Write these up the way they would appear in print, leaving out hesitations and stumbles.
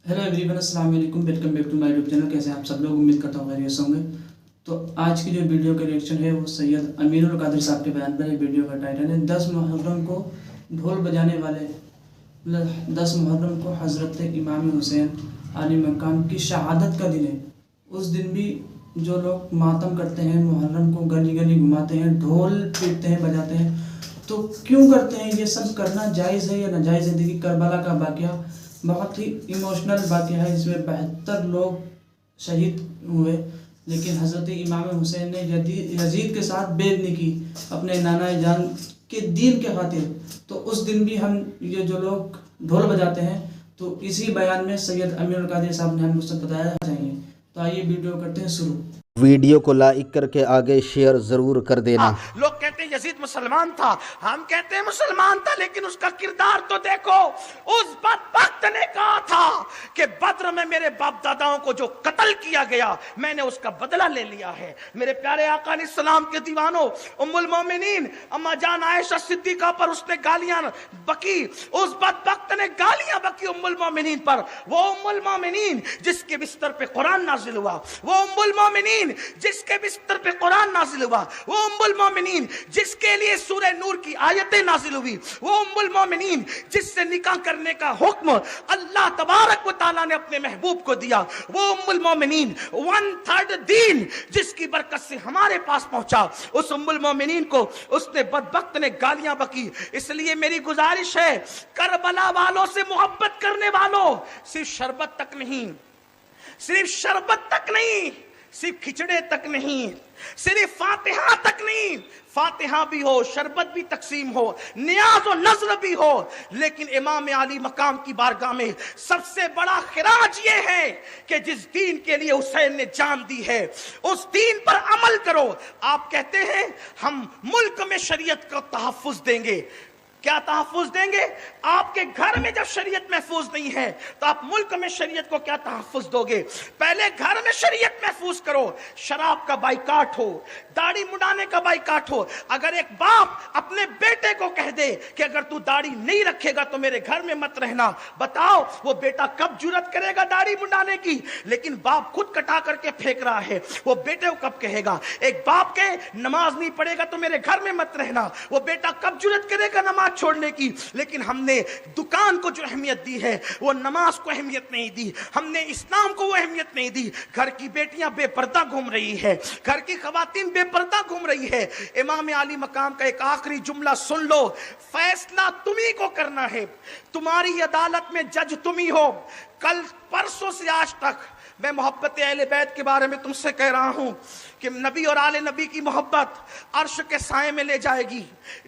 Hello everyone, अस्सलाम वालेकुम। Welcome back to my YouTube channel. कैसे हैं आप सब लोग? उम्मीद करता हूँ खैरियत से होंगे। तो आज की जो वीडियो का रिएक्शन है वो सैयद अमीनुल कादिर साहब के बयान पर है। वीडियो का टाइटल है 10 मुहर्रम को ढोल बजाने वाले, मतलब 10 मुहर्रम को हज़रत इमाम हुसैन आली मकाम की शहादत का दिन है। उस दिन भी जो लोग मातम करते हैं, मुहर्रम को गली गली घुमाते हैं, ढोल पीटते हैं, बजाते हैं, तो क्यों करते हैं? ये सब करना जायज़ है या नाजायज़ है? देखिए, करबला का वाक़या बहुत ही इमोशनल वाक़या है। इसमें 72 लोग शहीद हुए, लेकिन हज़रत इमाम हुसैन ने यजीद के साथ बेदनी की अपने नाना जान के दीन के खातिर। तो उस दिन भी हम ये जो लोग ढोल बजाते हैं, तो इसी बयान में सैयद अमीनुल कादिर साहब ने हमको सब बताया चाहिए। तो आइए वीडियो करते हैं शुरू। वीडियो को लाइक करके आगे शेयर जरूर कर देना। लोग कहते हैं यजीद मुसलमान था, हम कहते हैं मुसलमान था, लेकिन उसका किरदार तो देखो। उस बदबख्त ने कहा था कि बद्र में मेरे बाप दादाओं को जो कत्ल किया गया, मैंने उसका बदला ले लिया है। मेरे प्यारे आका अलैहिस्सलाम के दीवानों, उम्मुल मोमिनीन अम्मा जान आयशा सिद्दीका पर उसने गालियां बकी। उस बदबख्त ने गालियां बकी उम्मुल मोमिनीन पर। वो उम्मुल मोमिनीन जिसके बिस्तर पे कुरान नाजिल हुआ, वो उम्मुल मोमिनीन जिसके बिस्तर पे कुरान नाजिल हुआ, वो उम्मुल मोमिनीन जिसके लिए सूरह नूर की आयतें नाजिल हुई, वो उम्मुल मोमिनीन जिससे निकाह करने का हुक्म अल्लाह तबारक व तआला ने अपने महबूब को दिया, वो उम्मुल मोमिनीन 1/3 दीन जिसकी बरकत से हमारे पास पहुंचा, उस उम्मुल मोमिनीन को उसने बदबख्त ने गालियां बकी। इसलिए मेरी गुजारिश है, करबला वालों से मोहब्बत करने वालों, सिर्फ शरबत तक नहीं, सिर्फ शरबत तक नहीं, सिर्फ खिचड़े तक नहीं, सिर्फ फातिहा तक नहीं, फातिहा भी हो, शरबत भी तकसीम हो, नियाज और नजर भी हो, लेकिन इमाम आली मकाम की बारगाह में सबसे बड़ा खिराज ये है कि जिस दीन के लिए हुसैन ने जान दी है, उस दीन पर अमल करो। आप कहते हैं हम मुल्क में शरीयत को तहफ्फुज देंगे। क्या तहफ्फुज देंगे? आपके घर में जब शरीयत महफूज नहीं है, तो आप मुल्क में शरीयत को क्या तहफ्फुज दोगे? पहले घर में शरीयत महफूज करो। शराब का बाइकाट हो, दाढ़ी मुंडाने का बाइकाट हो। अगर एक बाप अपने बेटे को कह दे कि अगर तू दाढ़ी नहीं रखेगा तो मेरे घर में मत रहना, बताओ वो बेटा कब जुर्रत करेगा दाढ़ी मुंडाने की? लेकिन बाप खुद कटा करके फेंक रहा है, वो बेटे को कब कहेगा? एक बाप के नमाज नहीं पढ़ेगा तो मेरे घर में मत रहना, वो बेटा कब जुर्रत करेगा नमाज छोड़ने की? लेकिन हमने दुकान को जो अहमियत दी है, वो नमाज को अहमियत नहीं दी, हमने इस्लाम को वो अहमियत नहीं दी। घर की बेटियां बेपर्दा घूम रही है, घर की खवातीन बेपर्दा घूम रही है। इमाम आली मकाम का एक आखिरी जुमला सुन लो, फैसला तुम्ही को करना है, तुम्हारी अदालत में जज तुम्ही हो। कल परसों से आज तक मैं मोहब्बत अहले बैत के बारे में तुमसे कह रहा हूं कि नबी और आले नबी की मोहब्बत अर्श के साए में ले जाएगी,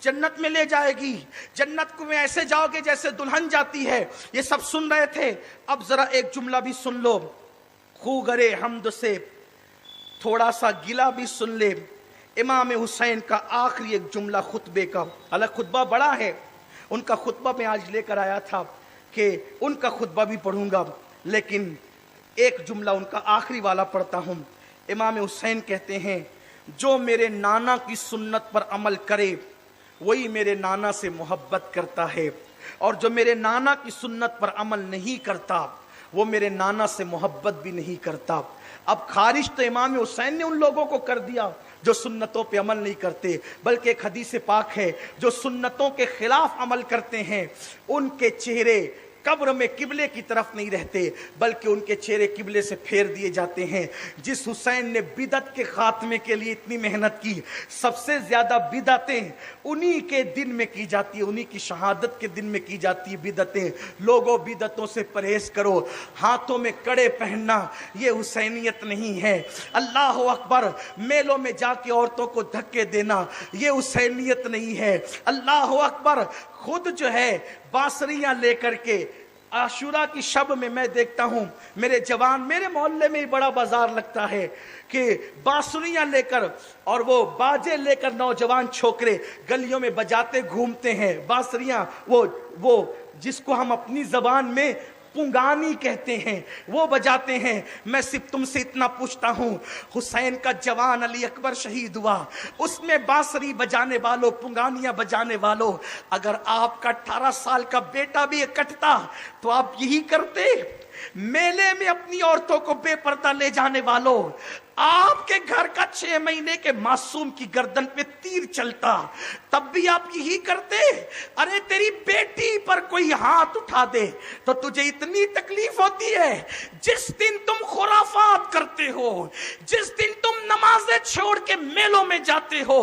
जन्नत में ले जाएगी। जन्नत को में ऐसे जाओगे जैसे दुल्हन जाती है। ये सब सुन रहे थे, अब जरा एक जुमला भी सुन लो। खू गरे हमद से थोड़ा सा गिला भी सुन ले। इमाम हुसैन का आखिरी एक जुमला खुतबे का, हालांकि खुतबा बड़ा है, उनका खुतबा मैं आज लेकर आया था कि उनका खुतबा भी पढ़ूंगा, लेकिन एक जुमला उनका आखिरी वाला पढ़ता हूं। इमाम हुसैन कहते हैं, जो मेरे नाना की सुन्नत पर अमल करे वही मेरे नाना से मोहब्बत करता है, और जो मेरे नाना की सुन्नत पर अमल नहीं करता वो मेरे नाना से मोहब्बत भी नहीं करता। अब खारिज तो इमाम हुसैन ने उन लोगों को कर दिया जो सुन्नतों पे अमल नहीं करते, बल्कि एक हदीस पाक है, जो सुन्नतों के खिलाफ अमल करते हैं उनके चेहरे कब्र में किबले की तरफ नहीं रहते, बल्कि उनके चेहरे किबले से फेर दिए जाते हैं। जिस हुसैन ने बिदत के खात्मे के लिए इतनी मेहनत की, सबसे ज्यादा बिदतें उन्हीं के दिन में की जाती है, उन्हीं की शहादत के दिन में की जाती है बिदतें। लोगों, बिदतों से परहेज करो। हाथों में कड़े पहनना ये हुसैनियत नहीं है। अल्लाह अकबर, मेलों में जाके औरतों को धक्के देना ये हुसैनियत नहीं है। अल्लाह अकबर, खुद जो है बांसुरियां लेकर के आशूरा की शब में मैं देखता हूं, मेरे जवान, मेरे मोहल्ले में ही बड़ा बाजार लगता है कि बांसुरियां लेकर और वो बाजे लेकर नौजवान छोकरे गलियों में बजाते घूमते हैं बांसुरियां, वो जिसको हम अपनी जबान में पुंगानी कहते हैं, वो बजाते हैं। मैं सिर्फ तुमसे इतना पूछता हूं, हुसैन का जवान अली अकबर शहीद हुआ, उसमें बांसुरी बजाने वालों, पुंगानियां बजाने वालों, अगर आपका 18 साल का बेटा भी कटता तो आप यही करते? मेले में अपनी औरतों को बेपर्दा ले जाने वालों, आपके घर का 6 महीने के मासूम की गर्दन पे तीर चलता तब भी आप यही करते। अरे तेरी बेटी पर कोई हाथ उठा दे तो तुझे इतनी तकलीफ होती है। जिस दिन तुम खुराफात करते हो, जिस दिन तुम नमाजें छोड़ के मेलों में जाते हो,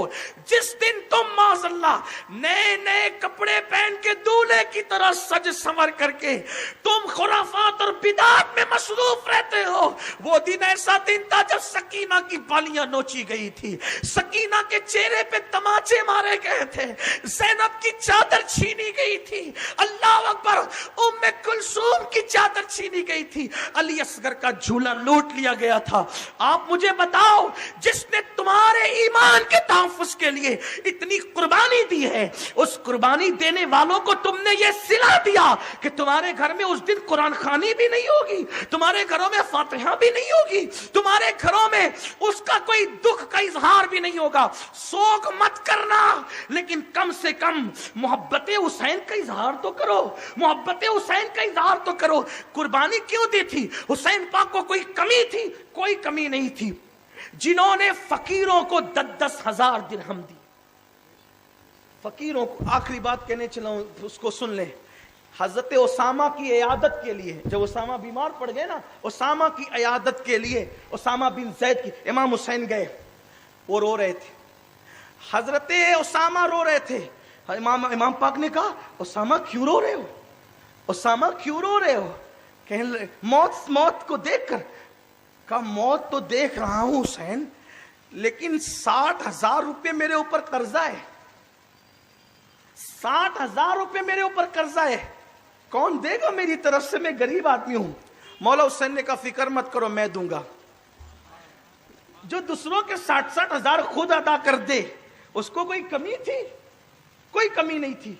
जिस दिन तुम माज़अल्लाह नए नए कपड़े पहन के दूल्हे की तरह सज संवर करके तुम खुराफात और बिदात में मसरूफ रहते हो, वो दिन ऐसा दिन था जब सकीना की बालियां नोची गई थी, सकीना के चेहरे पे तमाचे मारे गए थे, ज़ैनब की चादर छीनी गई थी, अल्लाह अकबर, उम्मे कुलसूम की चादर छीनी गई थी, अली असगर का झूला लूट लिया गया था। आप मुझे बताओ, जिसने तुम्हारे ईमान के तहफ्फुज़ के लिए इतनी कुर्बानी दी है, उस कुर्बानी देने वालों को तुमने ये सिला दिया कि तुम्हारे घर में उस दिन कुरान खानी भी नहीं होगी, तुम्हारे घरों में फातिहा भी नहीं होगी, तुम्हारे घरों में उसका कोई दुख का इजहार भी नहीं होगा। शोक मत करना, लेकिन कम से कम मोहब्बत हुसैन का इजहार तो करो, मोहब्बत हुसैन का इजहार तो करो। कुर्बानी क्यों दी थी? हुसैन पाक को कोई कमी थी? कोई कमी नहीं थी। जिन्होंने फकीरों को 10-10 हजार दिरहम दी, फकीरों को, आखिरी बात कहने चला हूं, उसको सुन ले। हजरत उसामा की इयादत के लिए, जब उसामा बीमार पड़ गए ना, उसामा की इयादत के लिए उसामा बिन जैद की इमाम हुसैन गए, वो रो रहे थे, हजरत उसामा रो रहे थे। इमाम पाक ने कहा, उसामा क्यों रो रहे हो, उसामा क्यों रो रहे हो? कहने मौत को देखकर, कहा मौत तो देख रहा हूं हुसैन, लेकिन 60,000 रुपये मेरे ऊपर कर्जा है, 60,000 रुपये मेरे ऊपर कर्जा है, कौन देगा मेरी तरफ से? मैं गरीब आदमी हूं। मौला हुसैन ने कहा फिक्र मत करो, मैं दूंगा। जो दूसरों के 60-60 हजार खुद अदा कर दे, उसको कोई कमी थी? कोई कमी नहीं थी।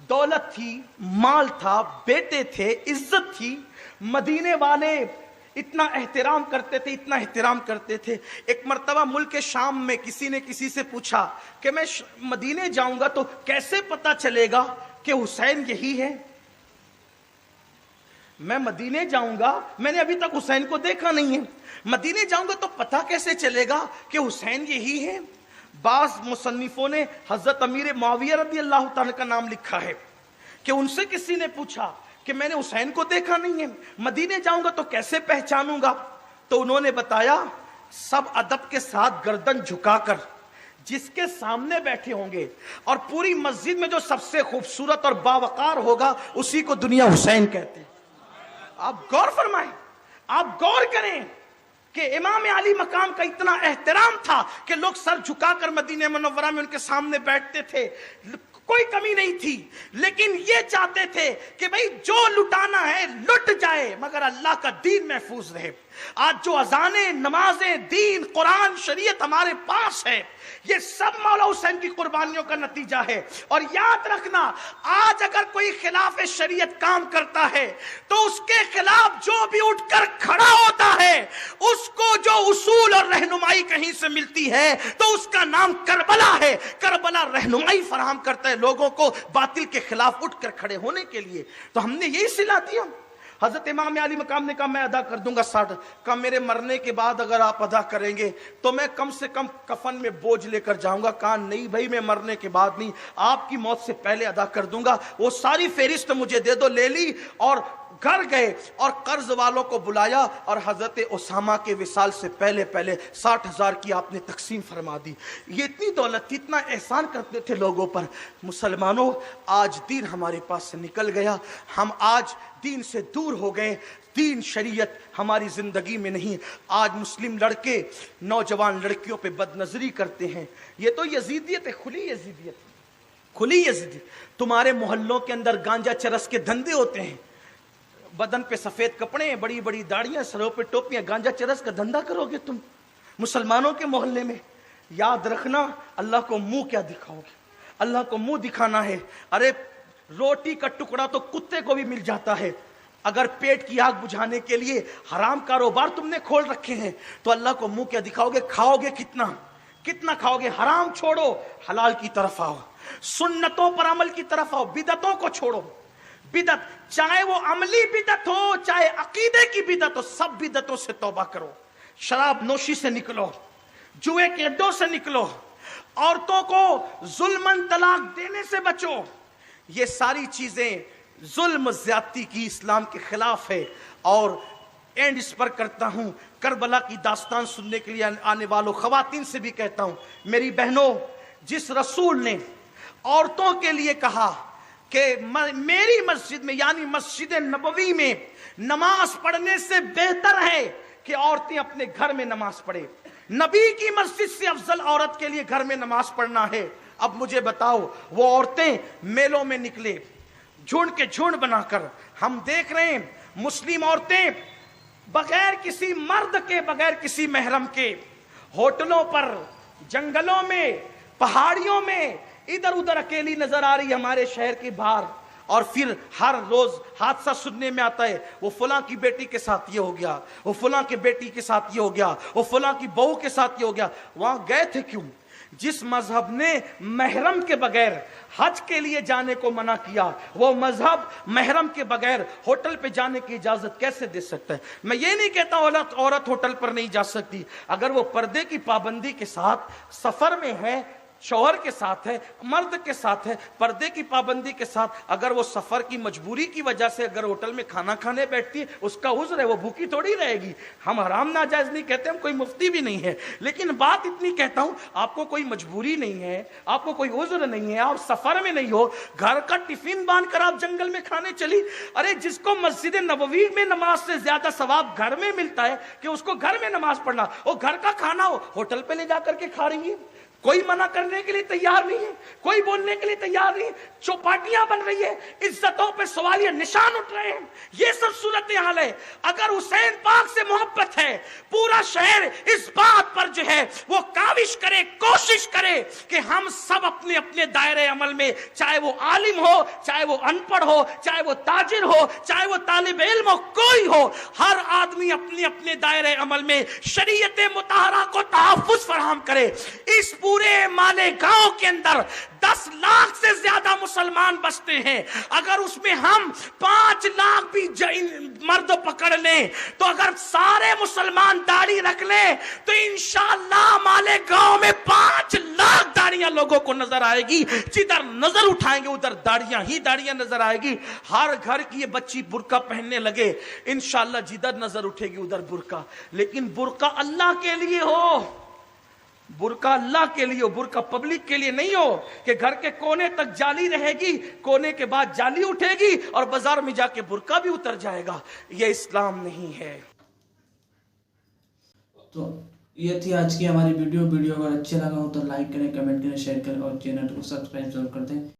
दौलत थी, माल था, बेटे थे, इज्जत थी। मदीने वाले इतना एहतराम करते थे, इतना एहतराम करते थे। एक मर्तबा मुल्क शाम में किसी ने किसी से पूछा कि मैं मदीने जाऊंगा तो कैसे पता चलेगा कि हुसैन यही है? मैं मदीने जाऊंगा, मैंने अभी तक हुसैन को देखा नहीं है, मदीने जाऊंगा तो पता कैसे चलेगा कि हुसैन यही है? बाज़ मुसन्निफों ने हजरत अमीर मुआविया रज़ी अल्लाह तआला का नाम लिखा है कि उनसे किसी ने पूछा कि मैंने हुसैन को देखा नहीं है, मदीने जाऊंगा तो कैसे पहचानूंगा? तो उन्होंने बताया, सब अदब के साथ गर्दन झुकाकर जिसके सामने बैठे होंगे और पूरी मस्जिद में जो सबसे खूबसूरत और बावकार होगा, उसी को दुनिया हुसैन कहते हैं। आप गौर फरमाएं, आप गौर करें कि इमाम अली मकाम का इतना एहतराम था कि लोग सर झुकाकर मदीने मुनव्वरा में उनके सामने बैठते थे, कोई कमी नहीं थी। लेकिन ये चाहते थे कि भाई जो लुटाना है लुट जाए, मगर अल्लाह का दीन महफूज रहे। आज जो अजाने, नमाजें, दीन, कुरान, शरीयत हमारे पास है, ये सब मौला हुसैन की कुर्बानियों का नतीजा है। और याद रखना, आज अगर कोई खिलाफ शरीयत काम करता है तो उसके खिलाफ जो भी उठकर खड़ा होता है, उसको जो उसूल और रहनुमाई कहीं से मिलती है तो उसका नाम करबला है। करबला रहनुमाई फराहम करता है लोगों को बातिल के खिलाफ उठकर खड़े होने के लिए। तो हमने यही सिला दिया। हजरत इमाम अली मकाम ने कहा मैं अदा कर दूंगा 60। कहा मेरे मरने के बाद अगर आप अदा करेंगे तो मैं कम से कम कफन में बोझ लेकर जाऊंगा। कहा नहीं भाई, मैं मरने के बाद नहीं, आपकी मौत से पहले अदा कर दूंगा। वो सारी फेरिस्त मुझे दे दो। ले ली और घर गए और कर्ज वालों को बुलाया और हजरत उसामा के विसाल से पहले पहले 60,000 की आपने तकसीम फरमा दी। ये इतनी दौलत थी, इतना एहसान करते थे लोगों पर। मुसलमानों, आज दीन हमारे पास से निकल गया, हम आज दीन से दूर हो गए, दीन शरीयत हमारी जिंदगी में नहीं। आज मुस्लिम लड़के नौजवान लड़कियों पे बदनजरी करते हैं। ये तो यजीदियत है, खुली यजीदियत, खुली यजीदियत। तुम्हारे मोहल्लों के अंदर गांजा चरस के धंधे होते हैं, बदन पे सफेद कपड़े, बड़ी बड़ी दाढ़ियां, सरों पे टोपियां, गांजा चरस का धंधा करोगे तुम मुसलमानों के मोहल्ले में। याद रखना, अल्लाह को मुंह क्या दिखाओगे? अल्लाह को मुंह दिखाना है। अरे रोटी का टुकड़ा तो कुत्ते को भी मिल जाता है। अगर पेट की आग बुझाने के लिए हराम कारोबार तुमने खोल रखे हैं तो अल्लाह को मुंह क्या दिखाओगे? खाओगे कितना, कितना खाओगे? हराम छोड़ो, हलाल की तरफ आओ, सुन्नतों पर अमल की तरफ आओ, बिदतों को छोड़ो। बिदत, चाहे वो अमली बिदत हो चाहे अकीदे की बिदत हो, सब बिदतों से तौबा करो। शराब नोशी से निकलो, जुए के अड्डों से निकलो, औरतों को जुल्मन तलाक देने से बचो। ये सारी चीजें जुल्म ज्यादती की इस्लाम के खिलाफ है। और एंड इस पर करता हूं, करबला की दास्तान सुनने के लिए आने वालों खवातीन से भी कहता हूं, मेरी बहनों, जिस रसूल ने औरतों के लिए कहा कि मेरी मस्जिद में यानी मस्जिद नबवी में नमाज पढ़ने से बेहतर है कि औरतें अपने घर में नमाज पढ़े, नबी की मस्जिद से अफजल औरत के लिए घर में नमाज पढ़ना है। अब मुझे बताओ, वो औरतें मेलों में निकले झुंड के झुंड बनाकर, हम देख रहे हैं मुस्लिम औरतें बगैर किसी मर्द के, बगैर किसी महरम के, होटलों पर, जंगलों में, पहाड़ियों में इधर उधर अकेली नजर आ रही है हमारे शहर के बाहर। और फिर हर रोज हादसा सुनने में आता है, वो फलां की बेटी के साथ ये हो गया, वो फलां की बेटी के साथ ये हो गया, वो फलां की बहू के साथ ये हो गया। वहां गए थे क्यों? जिस मजहब ने महरम के बगैर हज के लिए जाने को मना किया, वो मजहब महरम के बगैर होटल पे जाने की इजाजत कैसे दे सकता है? मैं ये नहीं कहता औरत होटल पर नहीं जा सकती, अगर वो पर्दे की पाबंदी के साथ सफर में है, शौहर के साथ है, मर्द के साथ है, पर्दे की पाबंदी के साथ, अगर वो सफर की मजबूरी की वजह से अगर होटल में खाना खाने बैठती है, उसका उज़्र है, वो भूखी थोड़ी रहेगी। हम हराम नाजायज नहीं कहते, हम कोई मुफ्ती भी नहीं है, लेकिन बात इतनी कहता हूं, आपको कोई मजबूरी नहीं है, आपको कोई उज़्र नहीं है, आप सफर में नहीं हो, घर का टिफिन बांध कर आप जंगल में खाने चली। अरे जिसको मस्जिद नबवी में नमाज से ज्यादा सवाब घर में मिलता है कि उसको घर में नमाज पढ़ना, और घर का खाना हो होटल पे ले जाकर के खा रही है। कोई मना करने के लिए तैयार नहीं है, कोई बोलने के लिए तैयार नहीं है, चौपाटियां बन रही है, इज्जतों पे सवालिया निशान उठ रहे हैं। ये सब सूरत हाल है। अगर हुसैन पाक से मोहब्बत है, पूरा शहर इस बात पर जो है वो काविश करे, कोशिश करे कि हम सब अपने अपने दायरे अमल में, चाहे वो आलिम हो, चाहे वो अनपढ़ हो, चाहे वो ताजिर हो, चाहे वो तालिब इल्म हो, कोई हो, हर आदमी अपने अपने दायरे अमल में शरीयत मुताहरा को तहफ्फुज़ फराहम करे। इस पूरे मालेगांव के अंदर 10 लाख से ज्यादा मुसलमान बसते हैं। अगर उसमें हम 5 लाख भी मर्द पकड़ लें, तो अगर सारे मुसलमान दाढ़ी रख लें, तो इंशाअल्लाह मालेगांव में 5 लाख दाढ़ियां लोगों को नजर आएगी। जिधर नजर उठाएंगे उधर दाढ़ियां ही दाढ़ियां नजर आएगी। हर घर की ये बच्ची बुर्का पहनने लगे, इंशाअल्लाह जिधर नजर उठेगी उधर बुर्का। लेकिन बुर्का अल्लाह के लिए हो, बुर्का अल्लाह के लिए हो, बुर्का पब्लिक के लिए नहीं हो कि घर के कोने तक जाली रहेगी, कोने के बाद जाली उठेगी और बाजार में जाके बुर्का भी उतर जाएगा। यह इस्लाम नहीं है। तो ये थी आज की हमारी वीडियो अगर अच्छी लगा हो तो लाइक करें, कमेंट करें, शेयर करें और चैनल को सब्सक्राइब जरूर कर दें।